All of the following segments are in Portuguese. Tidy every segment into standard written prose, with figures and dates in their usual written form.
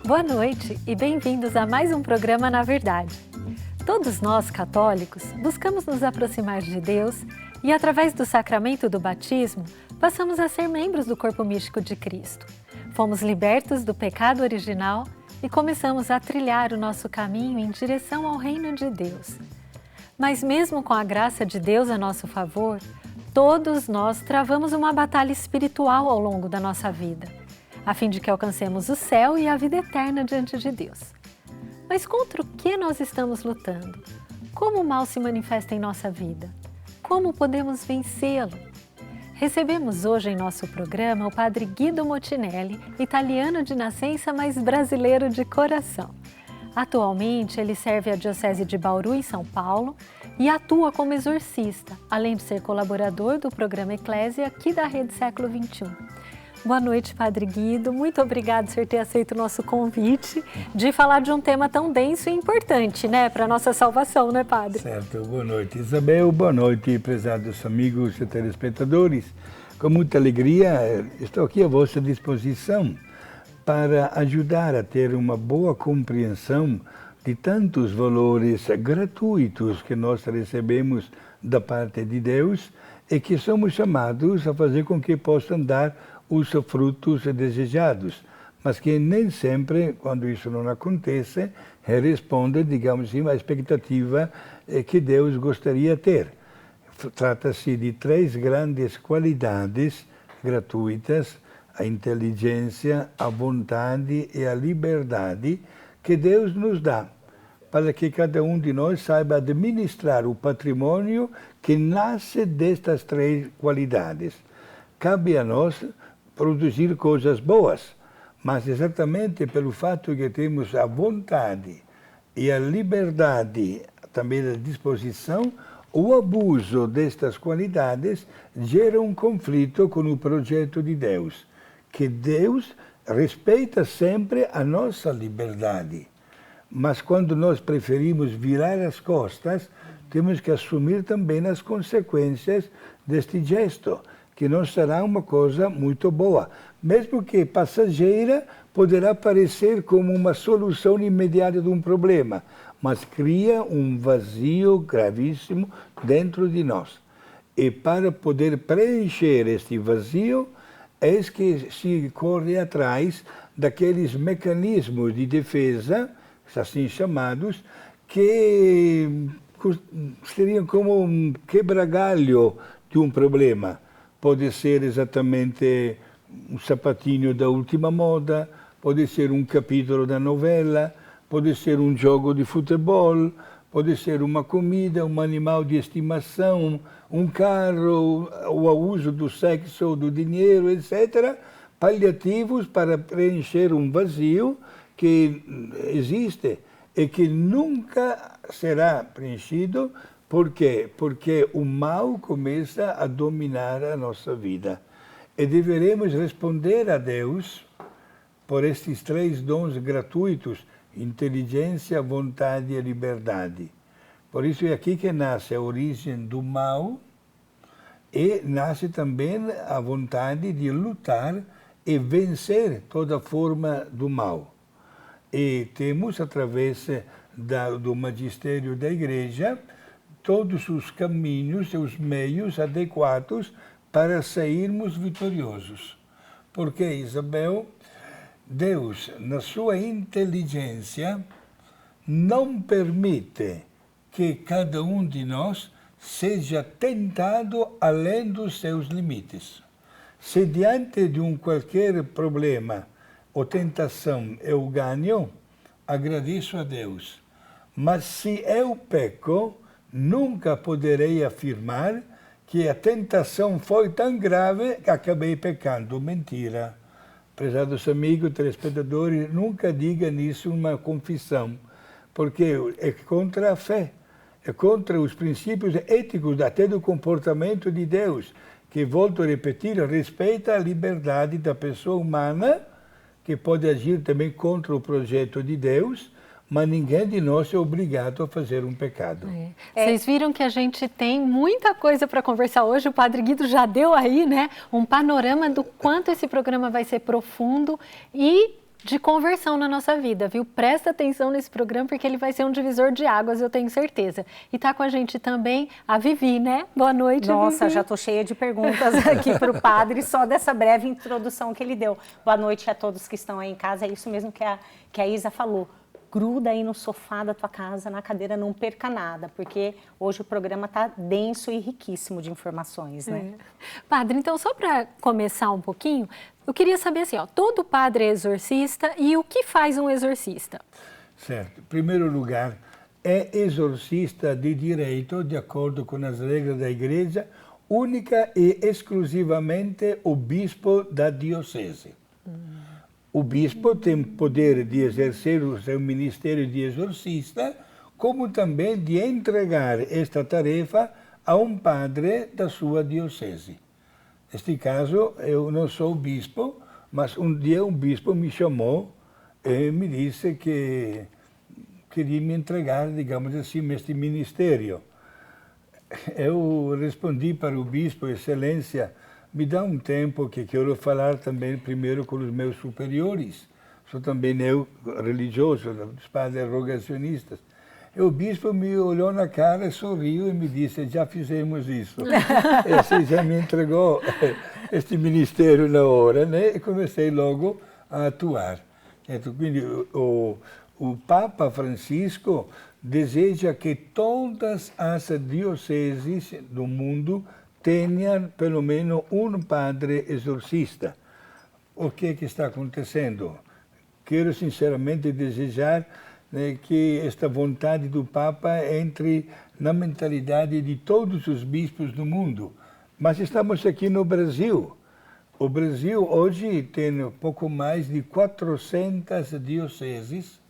Boa noite e bem-vindos a mais um programa Na Verdade. Todos nós, católicos, buscamos nos aproximar de Deus e, através do sacramento do batismo, passamos a ser membros do corpo místico de Cristo. Fomos libertos do pecado original e começamos a trilhar o nosso caminho em direção ao reino de Deus. Mas mesmo com a graça de Deus a nosso favor, todos nós travamos uma batalha espiritual ao longo da nossa vida, a fim de que alcancemos o céu e a vida eterna diante de Deus. Mas contra o que nós estamos lutando? Como o mal se manifesta em nossa vida? Como podemos vencê-lo? Recebemos hoje em nosso programa o Padre Guido Motinelli, italiano de nascença, mas brasileiro de coração. Atualmente, ele serve a Diocese de Bauru, em São Paulo, e atua como exorcista, além de ser colaborador do programa Eclésia aqui da Rede Século XXI. Boa noite, Padre Guido. Muito obrigado por ter aceito o nosso convite de falar de um tema tão denso e importante, né, para a nossa salvação, né, Padre? Certo. Boa noite, Isabel. Boa noite, prezados amigos e telespectadores. Com muita alegria, estou aqui à vossa disposição para ajudar a ter uma boa compreensão de tantos valores gratuitos que nós recebemos da parte de Deus e que somos chamados a fazer com que possam dar os frutos desejados, mas que nem sempre, quando isso não acontece, responde, digamos assim, à expectativa que Deus gostaria de ter. Trata-se de três grandes qualidades gratuitas: a inteligência, a vontade e a liberdade, que Deus nos dá, para que cada um de nós saiba administrar o patrimônio que nasce destas três qualidades. Cabe a nós produzir coisas boas, mas exatamente pelo fato que temos a vontade e a liberdade, também a disposição, o abuso destas qualidades gera um conflito com o projeto de Deus, que Deus respeita sempre a nossa liberdade. Mas quando nós preferimos virar as costas, temos que assumir também as consequências deste gesto, que não será uma coisa muito boa. Mesmo que passageira, poderá parecer como uma solução imediata de um problema, mas cria um vazio gravíssimo dentro de nós. E para poder preencher este vazio, eis que se corre atrás daqueles mecanismos de defesa, assim chamados, que seriam como um quebra-galho de um problema. Pode ser exatamente um sapatinho da última moda, pode ser um capítulo da novela, pode ser um jogo de futebol, pode ser uma comida, um animal de estimação, um carro, o uso do sexo, do dinheiro, etc. Paliativos para preencher um vazio que existe e que nunca será preenchido. Por quê? Porque o mal começa a dominar a nossa vida. E deveremos responder a Deus por estes três dons gratuitos: inteligência, vontade e liberdade. Por isso é aqui que nasce a origem do mal e nasce também a vontade de lutar e vencer toda forma do mal. E temos, através do magistério da Igreja, todos os caminhos e os meios adequados para sairmos vitoriosos. Porque, Isabel, Deus, na sua inteligência, não permite que cada um de nós seja tentado além dos seus limites. Se diante de qualquer problema ou tentação eu ganho, agradeço a Deus. Mas se eu peco, nunca poderei afirmar que a tentação foi tão grave que acabei pecando. Mentira. Prezados amigos, telespectadores, nunca diga nisso uma confissão, porque é contra a fé, é contra os princípios éticos até do comportamento de Deus, que, volto a repetir, respeita a liberdade da pessoa humana, que pode agir também contra o projeto de Deus, mas ninguém de nós é obrigado a fazer um pecado. Vocês viram que a gente tem muita coisa para conversar hoje. O Padre Guido já deu aí, né, um panorama do quanto esse programa vai ser profundo e de conversão na nossa vida, viu? Presta atenção nesse programa porque ele vai ser um divisor de águas, eu tenho certeza. E está com a gente também a Vivi, né? Boa noite, Nossa, Vivi. já estou cheia de perguntas aqui para o padre, só dessa breve introdução que ele deu. Boa noite a todos que estão aí em casa, é isso mesmo que a Isa falou. Gruda aí no sofá da tua casa, na cadeira, não perca nada, porque hoje o programa está denso e riquíssimo de informações, né? Padre, então só para começar um pouquinho, eu queria saber assim, ó, todo padre é exorcista e o que faz um exorcista? Certo. Em primeiro lugar, é exorcista de direito, de acordo com as regras da Igreja, única e exclusivamente o bispo da diocese. O bispo tem poder de exercer o seu ministério de exorcista, como também de entregar esta tarefa a um padre da sua diocese. Neste caso, eu não sou bispo, mas um dia um bispo me chamou e me disse que queria me entregar, digamos assim, neste ministério. Eu respondi para o bispo, Excelência, me dá um tempo que quero falar também primeiro com os meus superiores. Sou também eu religioso, dos padres rogacionistas. E o bispo me olhou na cara, sorriu e me disse, já fizemos isso. Você já me entregou este ministério na hora, né? E comecei logo a atuar. Quindi o Papa Francisco deseja que todas as dioceses do mundo tenham pelo menos um padre exorcista. O que está acontecendo? Quero sinceramente desejar que esta vontade do Papa entre na mentalidade de todos os bispos do mundo. Mas estamos aqui no Brasil. O Brasil hoje tem pouco mais de 400 dioceses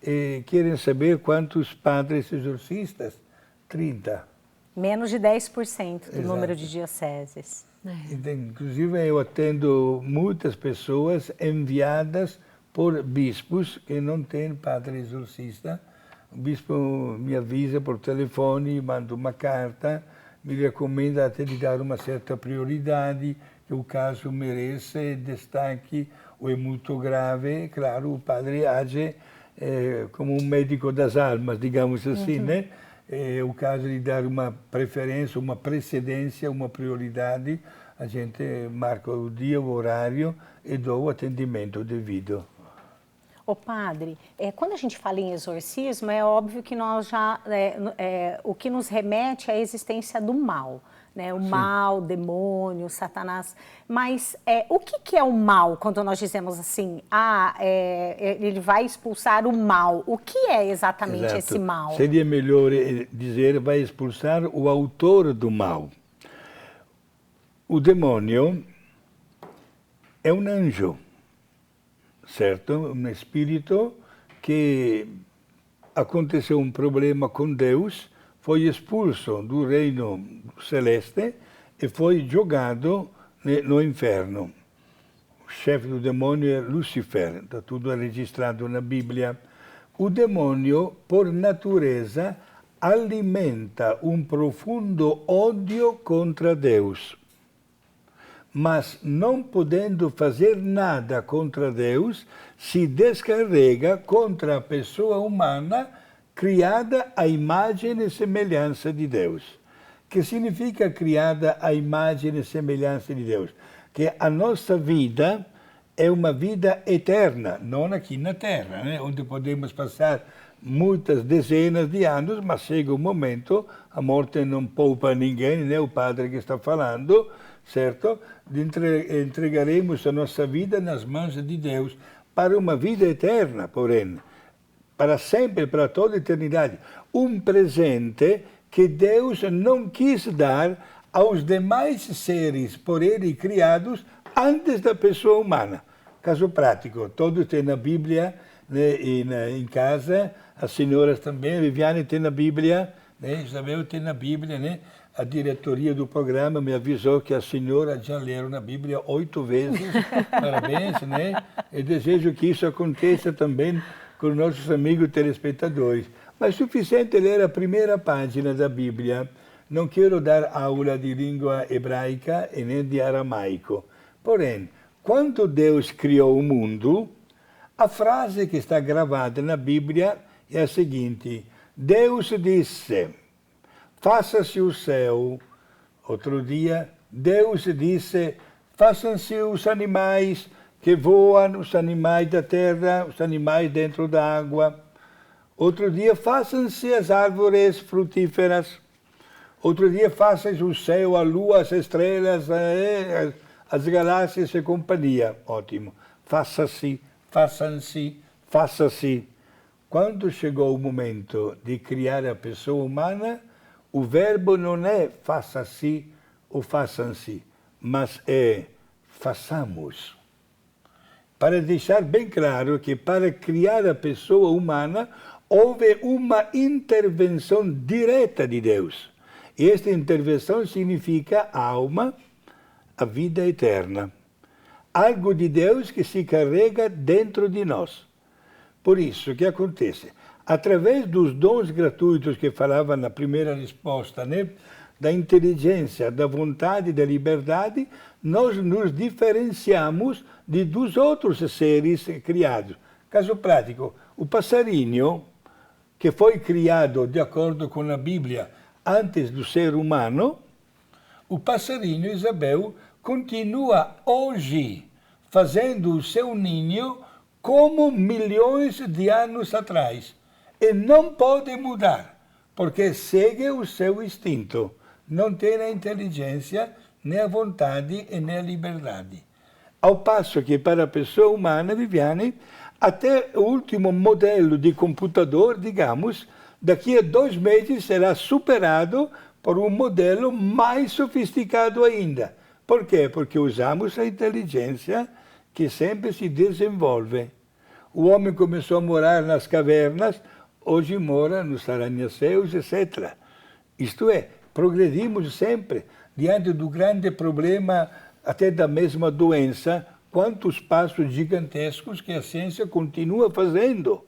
e querem saber quantos padres exorcistas? 30. Menos de 10% do Exato. número de dioceses. Inclusive, eu atendo muitas pessoas enviadas por bispos que não têm padre exorcista. O bispo me avisa por telefone, manda uma carta, me recomenda até de dar uma certa prioridade, que o caso merece destaque ou é muito grave. Claro, o padre age como um médico das almas, digamos assim, né? É o caso de dar uma preferência, uma precedência, uma prioridade, a gente marca o dia, o horário e dou o atendimento devido. Ô padre, quando a gente fala em exorcismo, é óbvio que nós já, o que nos remete à existência do mal, né? O mal, o demônio, Satanás. Mas o que é o mal quando nós dizemos assim, ele vai expulsar o mal? O que é exatamente Exato. esse mal? Seria melhor dizer, vai expulsar o autor do mal. O demônio é um anjo, certo? Um espírito que aconteceu um problema com Deus, foi expulso do reino celeste e foi jogado no inferno. O chefe do demônio é Lúcifer, está tudo registrado na Bíblia. O demônio, por natureza, alimenta um profundo ódio contra Deus. Mas não podendo fazer nada contra Deus, se descarrega contra a pessoa humana criada à imagem e semelhança de Deus. Que significa criada à imagem e semelhança de Deus? Que a nossa vida é uma vida eterna, não aqui na Terra, né? Onde podemos passar muitas dezenas de anos, mas chega um momento, a morte não poupa ninguém, né? O padre que está falando, certo? Entregaremos a nossa vida nas mãos de Deus para uma vida eterna, porém, para sempre, para toda a eternidade. Um presente que Deus não quis dar aos demais seres por Ele criados antes da pessoa humana. Caso prático, todos têm na Bíblia, né, em casa, as senhoras também, a Viviane tem na Bíblia, né, Isabel tem na Bíblia, né? A diretoria do programa me avisou que a senhora já leram na Bíblia 8 vezes. Parabéns, né? E desejo que isso aconteça também com nossos amigos telespectadores. Mas é suficiente ler a primeira página da Bíblia. Não quero dar aula de língua hebraica e nem de aramaico. Porém, quando Deus criou o mundo, A frase que está gravada na Bíblia é a seguinte: Deus disse, faça-se o céu. Outro dia, Deus disse, façam-se os animais que voam, os animais da terra, os animais dentro da água. Outro dia, façam-se as árvores frutíferas. Outro dia, façam-se o céu, a lua, as estrelas, as galáxias e companhia. Ótimo. Faça-se, façam-se, faça-se. Quando chegou o momento de criar a pessoa humana, o verbo não é faça-se ou façam-se, mas é façamos. Para deixar bem claro que para criar a pessoa humana, houve uma intervenção direta de Deus. E esta intervenção significa a alma, a vida eterna. Algo de Deus que se carrega dentro de nós. Por isso, o que acontece? Através dos dons gratuitos que falava na primeira resposta, né? Da inteligência, da vontade, da liberdade, nós nos diferenciamos dos outros seres criados. Caso prático, o passarinho, que foi criado de acordo com a Bíblia antes do ser humano, o passarinho, Isabel, continua hoje fazendo o seu ninho como milhões de anos atrás. E não pode mudar, porque segue o seu instinto. Não tem a inteligência, nem a vontade e nem a liberdade. Ao passo que para a pessoa humana, Viviane, até o último modelo de computador, digamos, daqui a 2 meses será superado por um modelo mais sofisticado ainda. Por quê? Porque usamos a inteligência que sempre se desenvolve. O homem começou a morar nas cavernas, hoje mora nos arranha-céus, etc. Isto é, progredimos sempre. Diante do grande problema, até da mesma doença, quantos passos gigantescos que a ciência continua fazendo.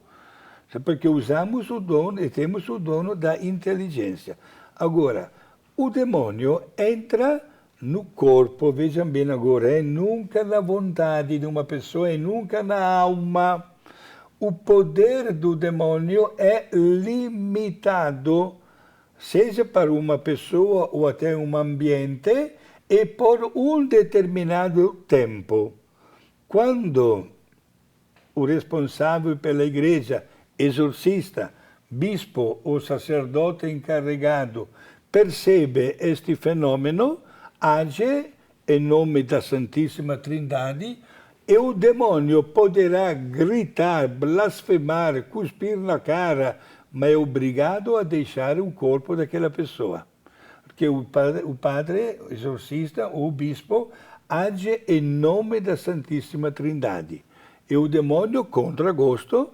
Porque usamos o dom e temos o dono da inteligência. Agora, o demônio entra no corpo, vejam bem agora, é nunca na vontade de uma pessoa, é nunca na alma. O poder do demônio é limitado, seja para uma pessoa ou até um ambiente, e por um determinado tempo. Quando o responsável pela igreja, exorcista, bispo ou sacerdote encarregado, percebe este fenômeno, age em nome da Santíssima Trindade, e o demônio poderá gritar, blasfemar, cuspir na cara, mas é obrigado a deixar o corpo daquela pessoa. Porque o padre, o exorcista ou o bispo age em nome da Santíssima Trindade. E o demônio, contra gosto,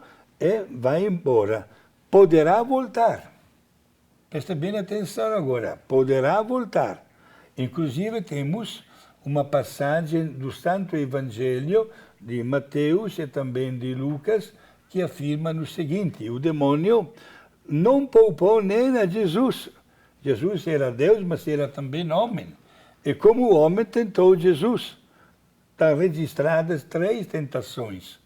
vai embora. Poderá voltar. Presta bem atenção agora. Poderá voltar. Inclusive, temos uma passagem do Santo Evangelho de Mateus e também de Lucas que afirma o seguinte: o demônio não poupou nem a Jesus. Jesus era Deus, mas era também homem. E como o homem tentou Jesus. Estão registradas 3 tentações.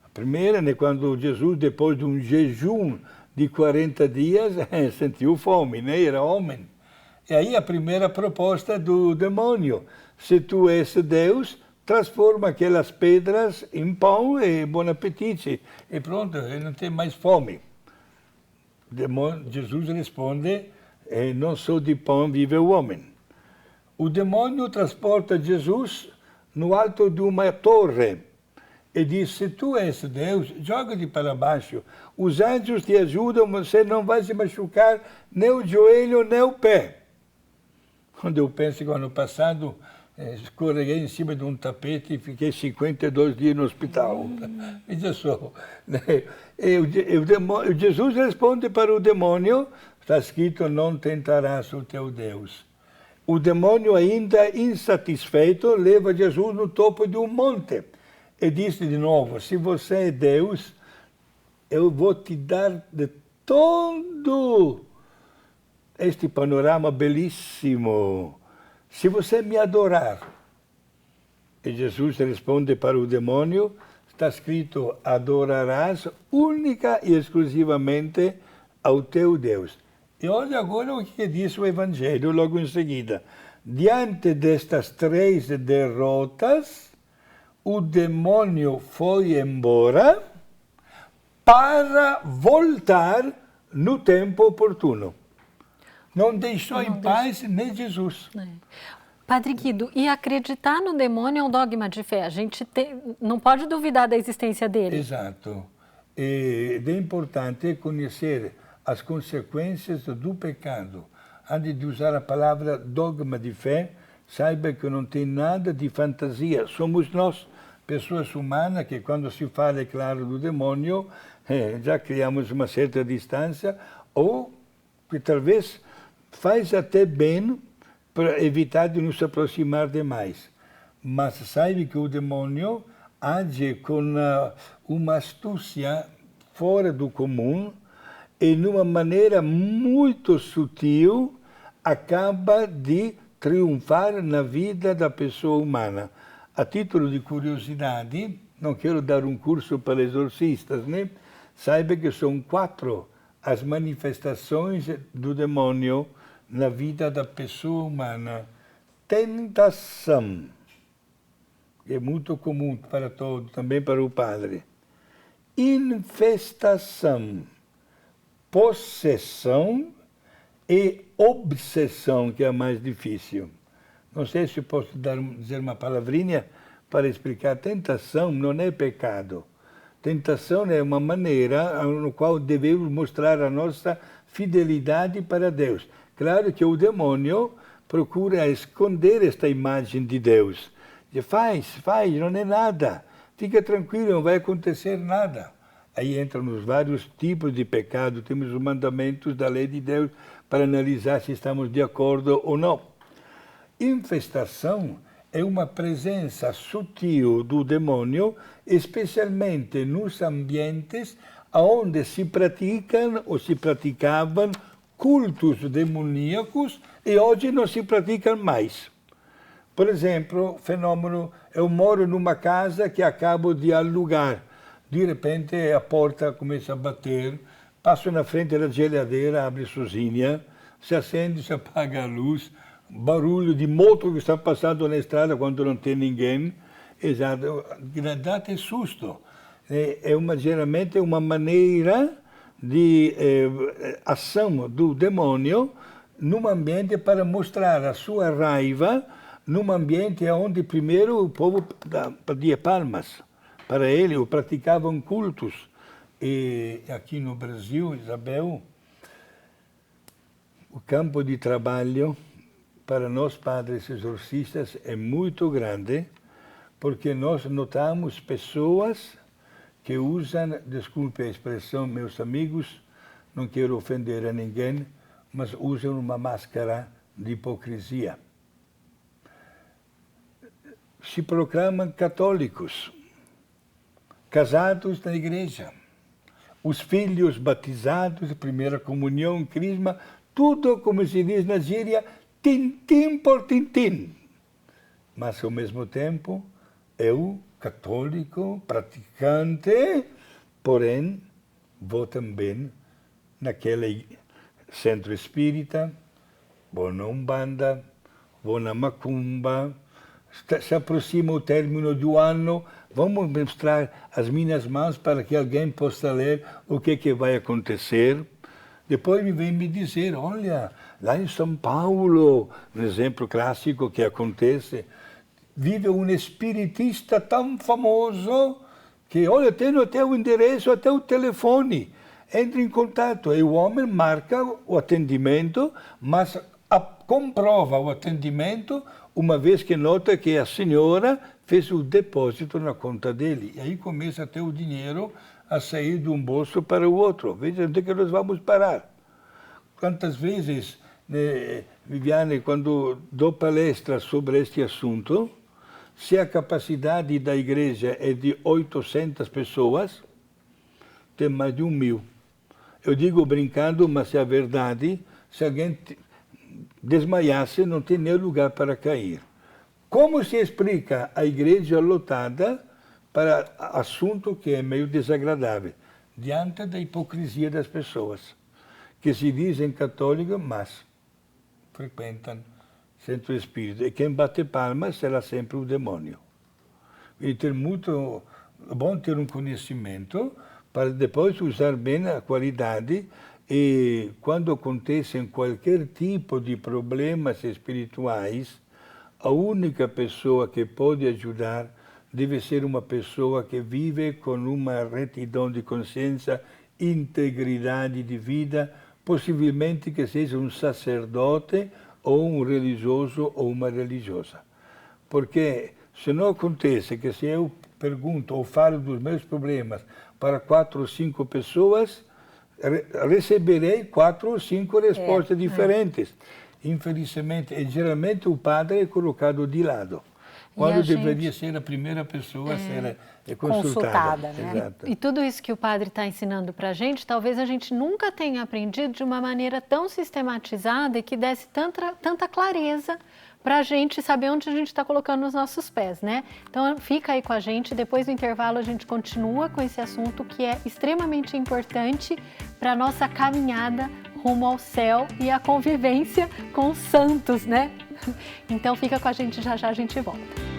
A primeira, né, quando Jesus, depois de um jejum de 40 dias, sentiu fome, né? Era homem. E aí a primeira proposta do demônio: se tu és Deus, transforma aquelas pedras em pão e bom apetite. E pronto, ele não tem mais fome. Jesus responde: não só de pão vive o homem. O demônio transporta Jesus no alto de uma torre e diz: se tu és Deus, joga-te para baixo. Os anjos te ajudam, você não vai se machucar nem o joelho nem o pé. Quando eu penso que ano passado escorreguei em cima de um tapete e fiquei 52 dias no hospital. Veja só. Jesus responde para o demônio, está escrito: não tentarás o teu Deus. O demônio, ainda insatisfeito, leva Jesus no topo de um monte e diz de novo: se você é Deus, eu vou te dar de todo este panorama belíssimo, se você me adorar. E Jesus responde para o demônio, está escrito: adorarás única e exclusivamente ao teu Deus. E olha agora o que diz o Evangelho logo em seguida. Diante destas 3 derrotas, o demônio foi embora para voltar no tempo oportuno. Não deixou em paz nem Jesus. Padre Guido, e acreditar no demônio é um dogma de fé? A gente não pode duvidar da existência dele. Exato. E é importante conhecer as consequências do pecado. Antes de usar a palavra dogma de fé, saiba que não tem nada de fantasia. Somos nós, pessoas humanas, que quando se fala, é claro, do demônio, já criamos uma certa distância, ou que talvez faz até bem para evitar de nos aproximar demais. Mas saiba que o demônio age com uma astúcia fora do comum e, de uma maneira muito sutil, acaba de triunfar na vida da pessoa humana. A título de curiosidade, não quero dar um curso para exorcistas, né? Saiba que são 4 as manifestações do demônio na vida da pessoa humana. Tentação, que é muito comum para todos, também para o padre. Infestação, possessão e obsessão, que é a mais difícil. Não sei se posso dizer uma palavrinha para explicar. Tentação não é pecado. Tentação é uma maneira no qual devemos mostrar a nossa fidelidade para Deus. Claro que o demônio procura esconder esta imagem de Deus. Diz, faz, não é nada. Fica tranquilo, não vai acontecer nada. Aí entram os vários tipos de pecado. Temos os mandamentos da lei de Deus para analisar se estamos de acordo ou não. Infestação é uma presença sutil do demônio, especialmente nos ambientes onde se praticam ou se praticavam cultos demoníacos e hoje não se praticam mais. Por exemplo, fenômeno, eu moro numa casa que acabo de alugar. De repente a porta começa a bater, passo na frente da geladeira, abre sozinha, se acende, se apaga a luz, barulho de moto que está passando na estrada quando não tem ninguém. Exato, dá até susto. Geralmente é uma maneira de ação do demônio num ambiente para mostrar a sua raiva, num ambiente onde primeiro o povo pedia palmas para ele, ou praticavam cultos. E aqui no Brasil, Isabel, o campo de trabalho para nós padres exorcistas é muito grande, porque nós notamos pessoas que usam, desculpe a expressão, meus amigos, não quero ofender a ninguém, mas usam uma máscara de hipocrisia. Se proclamam católicos, casados na igreja, os filhos batizados, primeira comunhão, crisma, tudo, como se diz na gíria, tintim por tintim. Mas, ao mesmo tempo, eu, católico, praticante, porém, vou também naquele centro espírita, vou na Umbanda, vou na Macumba, se aproxima o término do ano, vamos mostrar as minhas mãos para que alguém possa ler o que vai acontecer. Depois me vem me dizer, olha, lá em São Paulo, um exemplo clássico que acontece, vive um espiritista tão famoso que, olha, tem até o endereço, até o telefone. Entra em contato e o homem marca o atendimento, mas comprova o atendimento uma vez que nota que a senhora fez o depósito na conta dele. E aí começa a ter o dinheiro a sair de um bolso para o outro. Veja onde que nós vamos parar. Quantas vezes, Viviane, quando dou palestras sobre este assunto, se a capacidade da igreja é de 800 pessoas, tem mais de 1.000. Eu digo brincando, mas é a verdade, se alguém desmaiasse, não tem nem lugar para cair. Como se explica a igreja lotada para assunto que é meio desagradável, diante da hipocrisia das pessoas, que se dizem católicas, mas frequentam centro espírita. E quem bate palmas será sempre o demônio. E é muito bom ter um conhecimento para depois usar bem a qualidade e quando acontecem qualquer tipo de problemas espirituais, a única pessoa que pode ajudar deve ser uma pessoa que vive com uma retidão de consciência, integridade de vida, possivelmente que seja um sacerdote ou um religioso ou uma religiosa. Porque se não acontece que se eu pergunto ou falo dos meus problemas para 4 ou 5 pessoas, receberei 4 ou 5 respostas diferentes. Infelizmente, e geralmente o padre é colocado de lado, quando deveria ser a primeira pessoa a ser consultada. Né? Exato. E tudo isso que o padre está ensinando para a gente, talvez a gente nunca tenha aprendido de uma maneira tão sistematizada e que desse tanta clareza para a gente saber onde a gente está colocando os nossos pés, né? Então fica aí com a gente, depois do intervalo a gente continua com esse assunto que é extremamente importante para a nossa caminhada rumo ao céu e a convivência com os santos, né? Então fica com a gente, já já a gente volta.